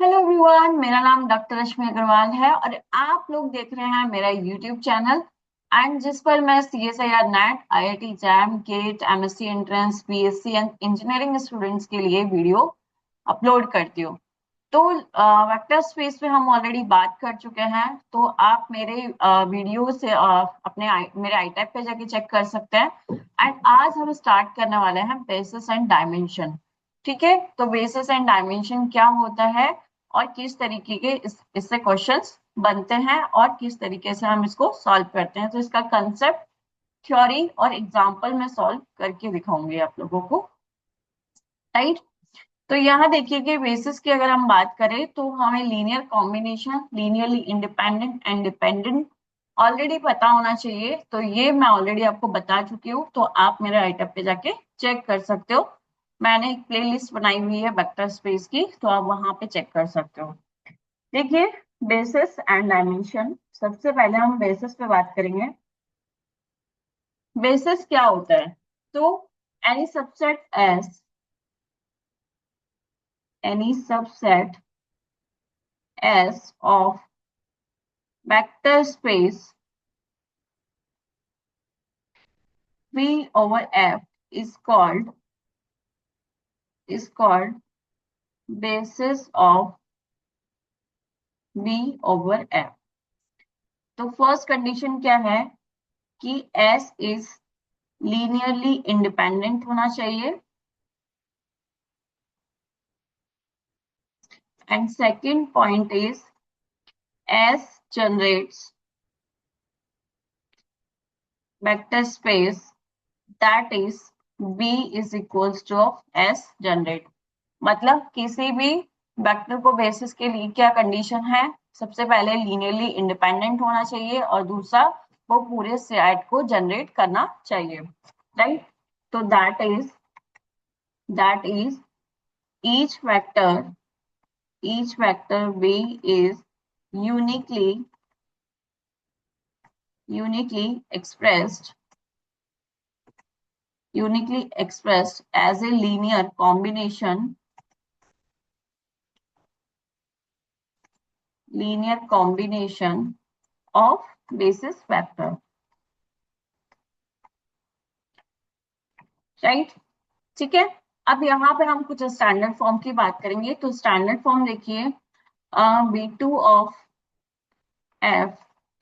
Hello everyone, मेरा नाम doctor रश्मि अग्रवाल है और आप लोग देख रहे हैं मेरा यूट्यूब चैनल एंड जिस पर मैं CSIR NET, IIT JAM, GATE, MSc entrance, BSc and engineering students के लिए वीडियो अपलोड करती हूँ। तो वेक्टर स्पेस पे हम ऑलरेडी बात कर चुके हैं, तो आप मेरे वीडियो से मेरे आई टाइप पे जाके चेक कर सकते हैं। एंड आज हम स्टार्ट करने वाले हैं बेसिस एंड डायमेंशन। ठीक है, तो बेसिस एंड डायमेंशन क्या होता है और किस तरीके के इससे क्वेश्चंस बनते हैं और किस तरीके से हम इसको सॉल्व करते हैं, तो इसका कंसेप्ट, थ्योरी और एग्जाम्पल मैं सॉल्व करके दिखाऊंगी आप लोगों को। राइट। तो यहाँ देखिए कि बेसिस की अगर हम बात करें तो हमें linear combination, linearly independent and dependent already पता होना चाहिए। तो ये मैं ऑलरेडी आपको बता चुकी हूँ, तो आप मेरे राइटअप पे जाके चेक कर सकते हो। मैंने एक प्लेलिस्ट बनाई हुई है वेक्टर स्पेस की, तो आप वहां पे चेक कर सकते हो। देखिए, बेसिस एंड डायमेंशन, सबसे पहले हम बेसिस पे बात करेंगे। बेसिस क्या होता है? तो any subset S, any subset S of vector space V over F is called basis of V over F। तो फर्स्ट कंडीशन क्या है कि S इज लीनियरली इंडिपेंडेंट होना चाहिए, and second point is S generates vector space that is V is equals to of S generate। मतलब किसी भी vector को बेसिस के लिए क्या कंडीशन है? सबसे पहले लीनियरली इंडिपेंडेंट होना चाहिए और दूसरा वो पूरे सेट को जनरेट करना चाहिए। राइट। तो that is each vector each vector V is uniquely uniquely expressed as a linear combination of basis vector। Right. ठीक है। अब यहाँ पे हम कुछ स्टैंडर्ड फॉर्म की बात करेंगे। तो स्टैंडर्ड फॉर्म देखिए, V2 of F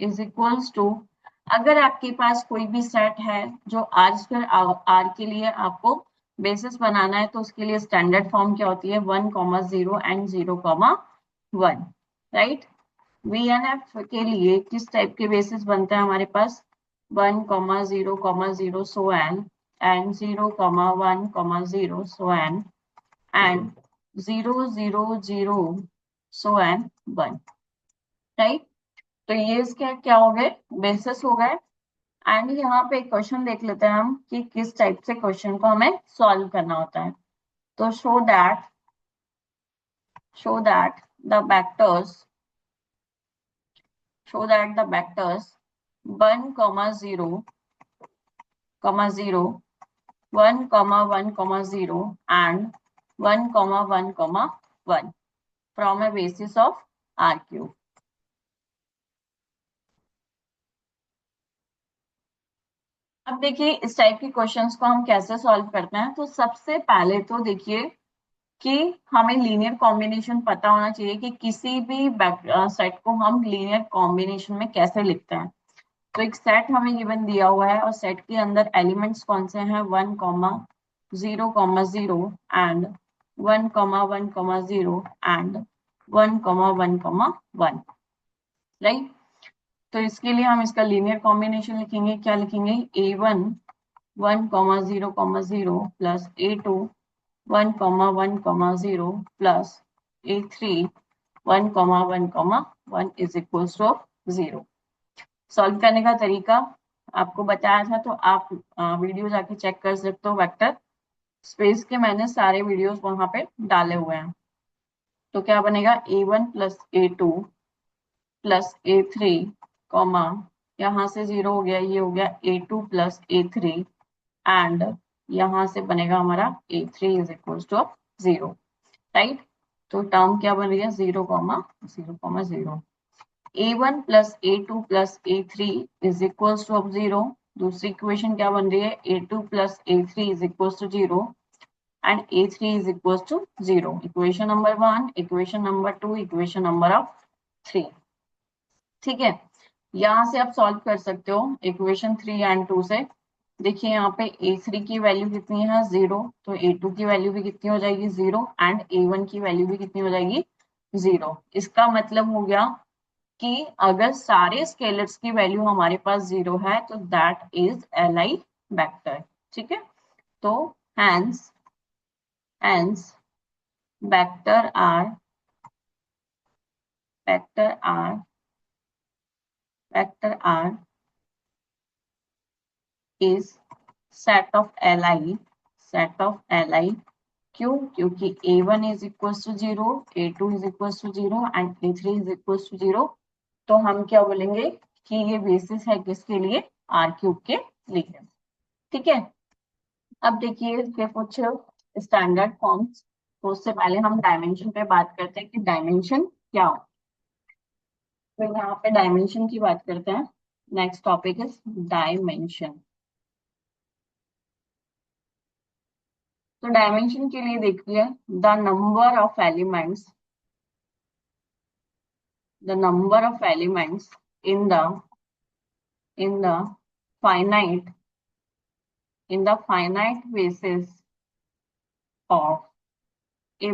is equals to, अगर आपके पास कोई भी सेट है जो आर स्क्वायर आर के लिए आपको बेसिस बनाना है, तो उसके लिए स्टैंडर्ड फॉर्म क्या होती है? 1,0 and 0,1। Right. V N F के लिए किस टाइप के बेसिस बनते हैं हमारे पास? 1,0,0 so and 0,1,0 so and 0,0,0 so and 1। Right. तो ये इसके क्या हो गए? बेसिस हो गए। एंड यहाँ पे एक क्वेश्चन देख लेते हैं हम कि किस टाइप से क्वेश्चन को हमें सॉल्व करना होता है। तो show that the vectors 1,0, 1,1,0 and 1,1,1 from a basis of R cube। अब देखिए इस टाइप के क्वेश्चंस को हम कैसे सॉल्व करते हैं। तो सबसे पहले तो देखिए कि हमें लीनियर कॉम्बिनेशन पता होना चाहिए कि किसी भी सेट को हम लीनियर कॉम्बिनेशन में कैसे लिखते हैं। तो एक सेट हमें गिवन दिया हुआ है और सेट के अंदर एलिमेंट्स कौन से हैं? 1,0,0 एंड 1,1,0 एंड 1,1,1। राइट। तो इसके लिए हम इसका लीनियर कॉम्बिनेशन लिखेंगे। क्या लिखेंगे? A1 1,0,0 plus A2 1,1,0 plus A3 1,1,1 is equals to 0। Solve करने का तरीका आपको बताया था, तो आप वीडियो जाके चेक कर सकते हो। वेक्टर स्पेस के मैंने सारे वीडियोस वहां पे डाले हुए हैं। तो क्या बनेगा? A1 plus A2 plus A3 comma, यहाँ से 0 हो गया, ये हो गया A2 प्लस A3 एंड यहाँ से बनेगा हमारा A3 is equal to 0। Right. तो टर्म क्या बन रही है 0,0,0। a1 plus a2 plus a3 is equals to अब 0। दूसरी इक्वेशन क्या बन रही है a2 plus a3 is equals to 0 and a3 is equals to 0। Equation number 1, equation number 2, equation number of 3। ठीक है, यहाँ से आप सॉल्व कर सकते हो इक्वेशन 3 एंड 2 से। देखिए यहाँ पे a3 की वैल्यू कितनी है 0, तो a2 की वैल्यू भी कितनी हो जाएगी 0 एंड a1 की वैल्यू भी कितनी हो जाएगी 0। इसका मतलब हो गया कि अगर सारे स्केलर्स की वैल्यू हमारे पास 0 है तो दैट इज एलआई वेक्टर। ठीक है, तो hence vector are vector are vector are is set of li क्यों? क्योंकि a1 is equals to 0, a2 is equals to 0 and a3 is equals to 0। तो हम क्या बोलेंगे कि ये बेसिस है किसके लिए r क्यूब के लिए। ठीक है, अब देखिए इसके कुछ स्टैंडर्ड फॉर्म्स। तो उससे पहले हम डायमेंशन पे बात करते हैं कि डायमेंशन क्या हो। तो यहाँ पे डायमेंशन की बात करते हैं। Next topic is dimension. तो डायमेंशन के लिए देखिए the number of elements in the finite basis of a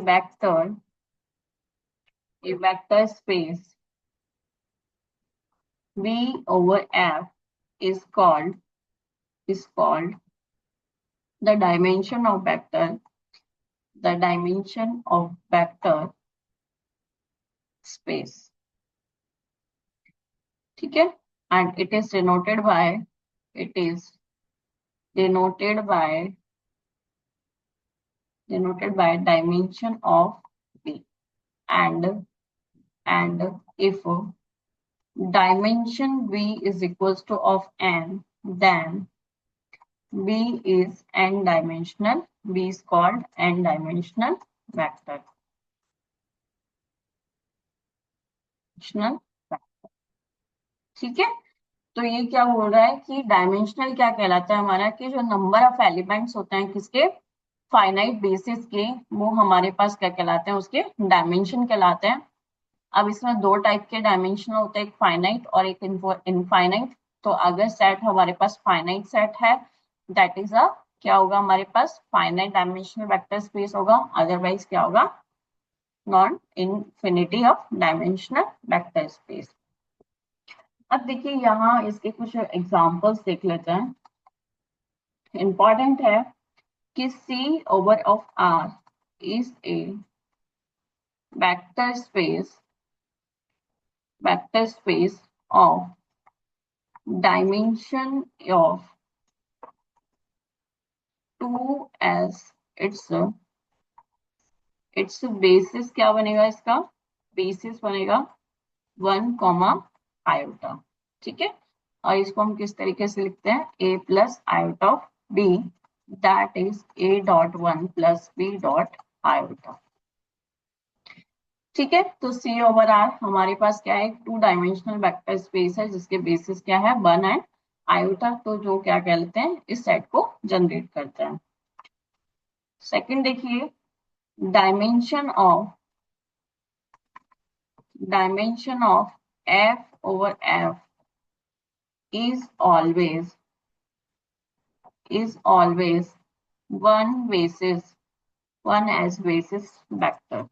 vector space V over F is called the dimension of vector space। ठीक है, and it is denoted by dimension of V, and if dimension V is equals to of n, then V is n dimensional. V is called n dimensional vector। ठीक है, तो ये क्या बोल रहा है कि डायमेंशनल क्या कहलाता है हमारा, कि जो नंबर ऑफ एलिमेंट्स होते हैं किसके फाइनाइट बेसिस के, वो हमारे पास क्या कहलाते हैं, उसके डायमेंशन कहलाते हैं। अब इसमें दो टाइप के डायमेंशन होते हैं, एक फाइनाइट और एक इनफाइनाइट। तो अगर सेट हमारे पास फाइनाइट सेट है दैट इज अ क्या होगा हमारे पास फाइनाइट डायमेंशनल वेक्टर स्पेस होगा, अदरवाइज क्या होगा non infinity of dimensional vector space. अब देखिए यहाँ इसके कुछ एग्जांपल्स देख लेते हैं। इंपॉर्टेंट है कि C over of R is a vector space of dimension of 2s। It's basis क्या बनेगा, इसका बेसिस बनेगा 1, आयोटा। ठीक है, और इसको हम किस तरीके से लिखते हैं a plus iota of b, that is a.1 plus b.आयोटा। ठीक है, तो C ओवर R हमारे पास क्या है, 2 डायमेंशनल वेक्टर स्पेस है जिसके बेसिस क्या है 1 एंड आयोटा, तो जो क्या कहते हैं इस सेट को जनरेट करते हैं। सेकंड देखिए dimension of F over F is always one as basis vector।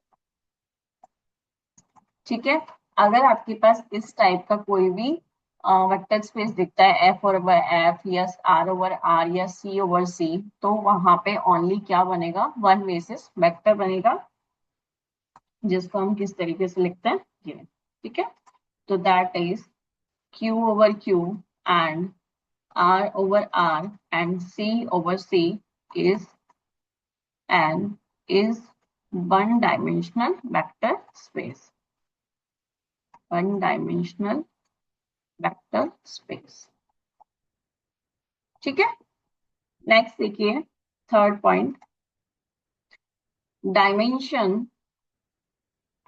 ठीक है, अगर आपके पास इस टाइप का कोई भी वेक्टर स्पेस दिखता है F ओवर F या R ओवर R या C ओवर C, तो वहां पे ओनली क्या बनेगा, वन बेसिस वेक्टर बनेगा, जिसको हम किस तरीके से लिखते हैं ये। ठीक है, तो that is Q over Q and R over R and C over C is one dimensional vector space। ठीक है, नेक्स्ट देखिए third point, dimension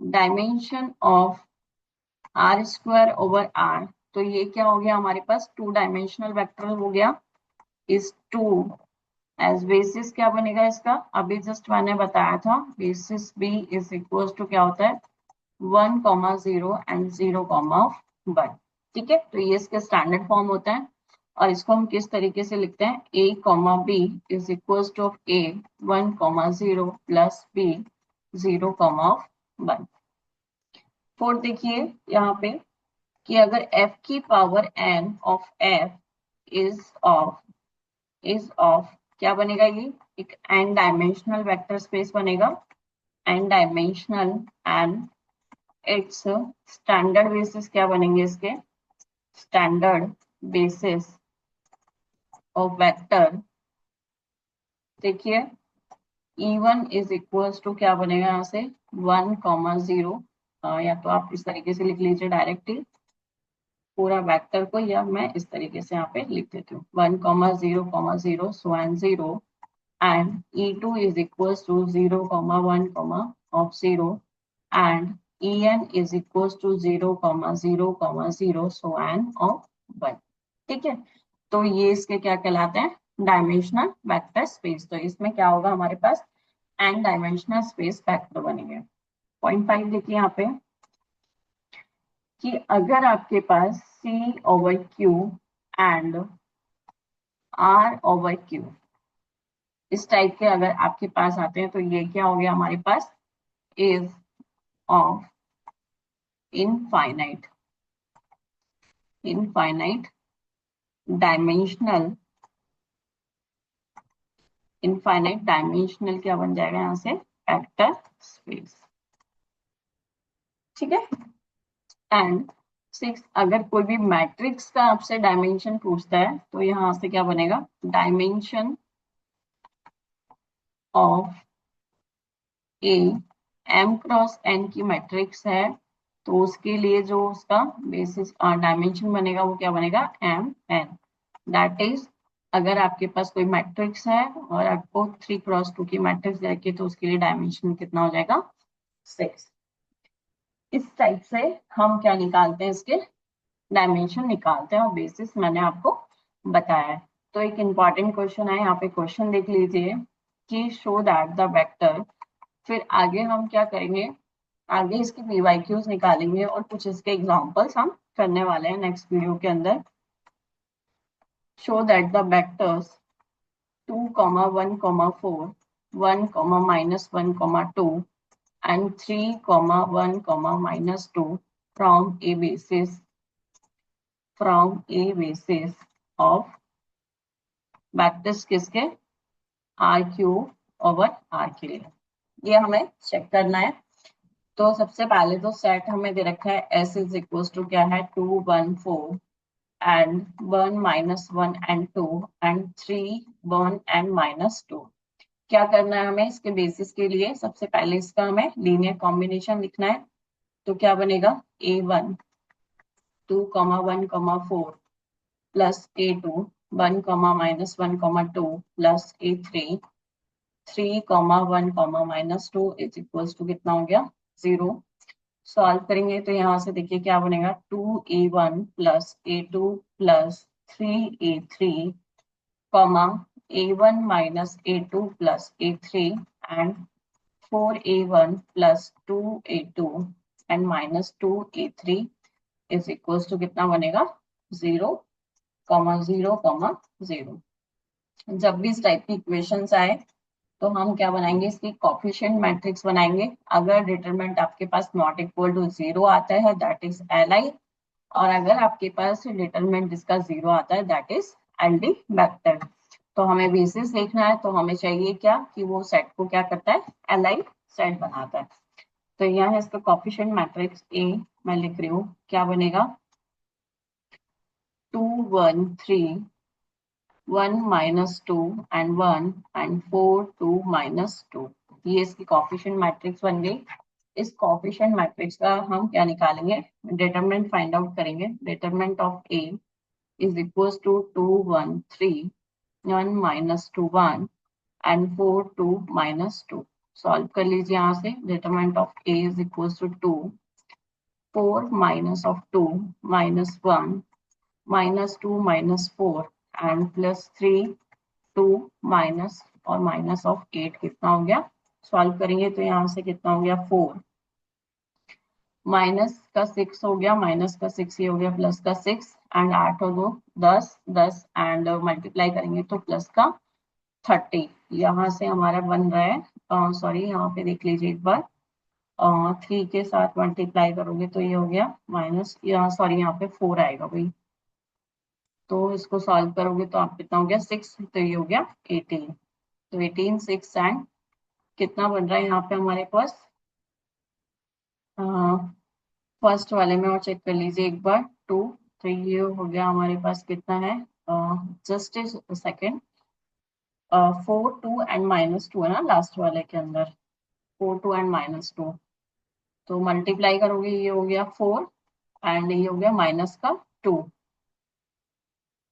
dimension of R square over R, तो ये क्या हो गया हमारे पास, टू डायमेंशनल वेक्टर हो गया। इस टू एज बेसिस क्या बनेगा इसका, अभी जस्ट मैंने बताया था, basis B is equal to क्या होता है 1,0 एंड 0,1। ठीक है, तो ये इसके स्टैंडर्ड फॉर्म होता है। और इसको हम किस तरीके से लिखते हैं, a comma B is equal to a 1,0 plus b 0,1। Fourth देखिए यहाँ पे कि अगर f की power n of f is of क्या बनेगा, ये एक n डायमेंशनल वेक्टर स्पेस बनेगा, n dimensional, and its standard basis क्या बनेंगे इसके, स्टैंडर्ड बेसिस ऑफ वेक्टर। देखिए E1 इज इक्वल टू क्या बनेगा यहाँ से 1,0, या तो आप इस तरीके से लिख लीजिए डायरेक्टली पूरा वेक्टर को, या मैं इस तरीके से यहाँ पे लिख देती हूँ 1,0,0 so and 0, and E2 is equal to 0,1 of 0, and En is equal to 0,0,0 so and of 1। ठीक है, तो ये इसके क्या कहलाते हैं, डायमेंशनल वेक्टर स्पेस। तो इसमें क्या होगा हमारे पास एन डायमेंशनल स्पेस वेक्टर बनेंगे। पॉइंट 5 देखिए यहाँ पे कि अगर आपके पास C over Q and R over Q इस टाइप के अगर आपके पास आते हैं, तो ये क्या हो गया हमारे पास, is of infinite dimensional, infinite dimensional क्या बन जाएगा यहाँ से, वेक्टर स्पेस। ठीक है, एंड 6 अगर कोई भी मैट्रिक्स का आपसे डायमेंशन पूछता है, तो यहाँ से क्या बनेगा, dimension of A m cross n की मैट्रिक्स है, तो उसके लिए जो उसका बेसिस डायमेंशन बनेगा वो क्या बनेगा mn। दैट इज अगर आपके पास कोई मैट्रिक्स है और आपको 3x2 की मैट्रिक्स दे रखी है, तो उसके लिए डायमेंशन कितना हो जाएगा 6। इस टाइप से हम क्या निकालते हैं, इसके डायमेंशन निकालते हैं, और बेसिस मैंने आपको बताया है। तो एक इंपॉर्टेंट क्वेश्चन है यहाँ पे, क्वेश्चन देख लीजिए कि शो दैट द वेक्टर, फिर आगे हम क्या करेंगे, आगे इसके पीवाईक्यूज निकालेंगे और कुछ इसके एग्जांपल्स हम करने वाले हैं नेक्स्ट वीडियो के अंदर। Show that the vectors 2, 1, 4, 1, -1, 2 and 3, 1, -2 from a basis of vectors किसके, आर क्यूब ओवर आर के लिए, ये हमें चेक करना है। तो सबसे पहले तो सेट हमें दे रखा है S इज इक्वल टू क्या है 2, 1, 4 एंड 1, -1 एंड 2 एंड 3, 1 एंड -2। क्या करना है हमें इसके बेसिस के लिए, सबसे पहले इसका हमें लीनियर कॉम्बिनेशन लिखना है। तो क्या बनेगा A1 2, 1, 4 plus A2 1, -1, 2 plus A3 3, 1, -2 is equal to कितना हो गया 0। सॉल्व करेंगे तो यहाँ से देखिए क्या बनेगा 2A1 plus A2 plus 3A3 comma A1 minus A2 plus A3 and 4A1 plus 2A2 and minus 2A3 is equal to कितना बनेगा 0, 0, 0। जब भी इस टाइप की इक्वेशंस आए तो हम क्या बनाएंगे, इसकी कोफिशिएंट मैट्रिक्स बनाएंगे। अगर डिटरमिनेंट आपके पास नॉट इक्वल टू 0 आता है दैट इज Li, और अगर आपके पास डिटरमिनेंट जिसका 0 आता है दैट इज Ld वेक्टर। तो हमें बेसिस देखना है, तो हमें चाहिए क्या कि वो सेट को क्या करता है, Li सेट बनाता है। तो यह है इसका कोफिशिएंट मैट्रिक्स A, मैं लिख रही हूँ क्या बनेगा 2, 1, 3 1, -2 एंड 1 एंड 4, 2, -2। ये इसकी कोफिशिएंट मैट्रिक्स बन गई। इस कोफिशिएंट मैट्रिक्स का हम क्या निकालेंगे, डिटरमिनेंट फाइंड आउट करेंगे। Determinant of A is equal to 2, 1, 3 1, -2, 1 and 4, 2, -2। Solve कर लीजिए यहाँ से। Determinant of a is equal to 2, 4 minus of 2 minus 1 minus 2 minus 4 and plus 3 2 minus और माइनस ऑफ 8 कितना हो गया? सॉल्व करेंगे तो यहाँ से कितना हो गया? 4 माइनस का 6 हो गया, माइनस का 6 ये हो गया, प्लस का 6 एंड 8 और 2 10 10 एंड मल्टीप्लाई करेंगे तो प्लस का 30। यहाँ से हमारा बन रहा है, सॉरी यहाँ पे देख लीजिए एक बार, 3 के साथ मल्टीप्लाई करोगे तो ये हो गया माइनस, यहाँ सॉरी यहाँ पे 4 आएगा भाई, तो इसको सॉल्व करोगे तो आप कितना हो गया? 6, तो ये हो गया 18। तो 18 6 एंड कितना बन रहा है यहाँ पे हमारे पास? फर्स्ट वाले में और चेक कर लीजिए एक बार, 2, तो ये हो गया हमारे पास कितना है? Just is second, 4 2 and minus 2 है ना लास्ट वाले के अंदर, 4 2 एंड माइनस 2, तो मल्टीप्लाई करोगे ये हो गया 4 एंड ये हो गया माइनस का 2,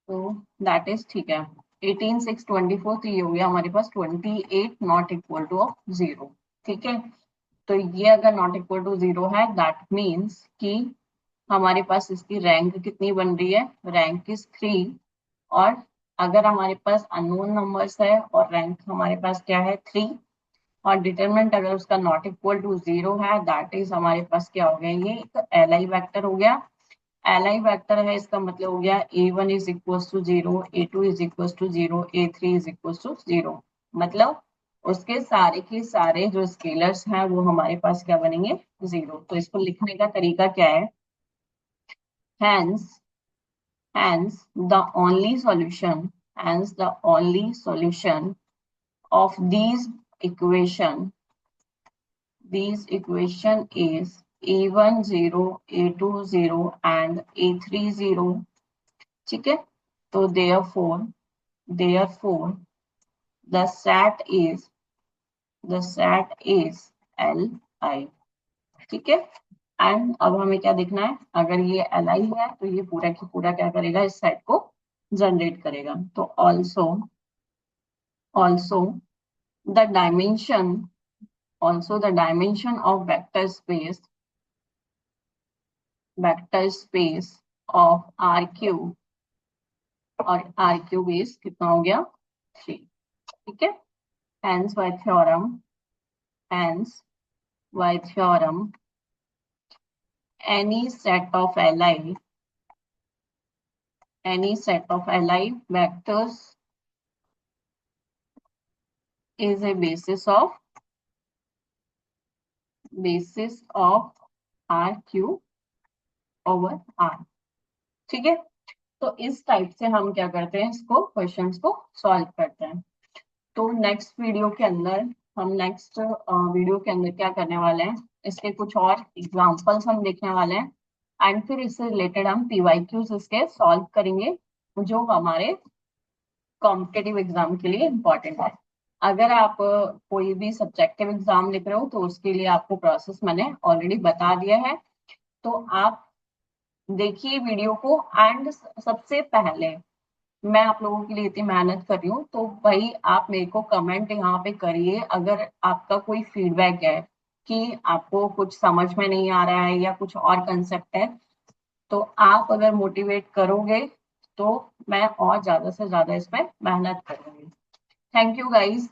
तो दैट इज ठीक है। 18 6 24, तो ये हो गया हमारे पास 28 नॉट इक्वल टू ऑफ 0। ठीक है, तो ये अगर नॉट इक्वल टू 0 है दैट मीन्स कि हमारे पास इसकी रैंक कितनी बन रही है? Rank is 3। और अगर हमारे पास अननोन नंबर्स है और रैंक हमारे पास क्या है? 3, और डिटरमिनेंट अगर उसका नॉट इक्वल टू 0 है दैट इज हमारे पास क्या हो गया? ये एक एल आई वैक्टर हो गया। एल आई वैक्टर है, इसका मतलब हो गया a1 is equal to 0, a2 is equal to 0, a3 is equal to 0, मतलब उसके सारे के सारे जो स्केलर्स हैं वो हमारे पास क्या बनेंगे? 0। तो इसको लिखने का तरीका क्या है? hence hence the only solution hence the only solution of these equation is a1 0, a2 0 and a3 0। ठीक है, तो therefore the set is Li। ठीक है, एंड अब हमें क्या देखना है? अगर ये Li है तो ये पूरा की पूरा क्या करेगा? इस सेट को जनरेट करेगा। तो also the dimension of vector space of R और R is कितना हो गया? 3। ठीक है, hence by theorem any set of Li vectors is a basis of RQ over R। ठीक है, तो इस टाइप से हम क्या करते हैं? इसको क्वेश्चंस को सॉल्व करते हैं। तो नेक्स्ट वीडियो के अंदर क्या करने वाले हैं? इसके कुछ और एग्जांपल्स हम देखने वाले हैं एंड फिर इससे रिलेटेड हम पीवाईक्यूज इसके सॉल्व करेंगे जो हमारे कॉम्पिटिटिव एग्जाम के लिए इम्पोर्टेंट है। अगर आप कोई भी सब्जेक्टिव एग्जाम लिख रहे हो तो उसके लिए आपको प्रोसेस मैंने ऑलरेडी बता दिया है, तो आप देखिए वीडियो को। एंड सबसे पहले मैं आप लोगों के लिए इतनी मेहनत कर रही हूँ तो भाई आप मेरे को कमेंट यहाँ पे करिए अगर आपका कोई फीडबैक है कि आपको कुछ समझ में नहीं आ रहा है या कुछ और कंसेप्ट है, तो आप अगर मोटिवेट करोगे तो मैं और ज्यादा से ज्यादा इस पर मेहनत करूंगी। Thank you guys.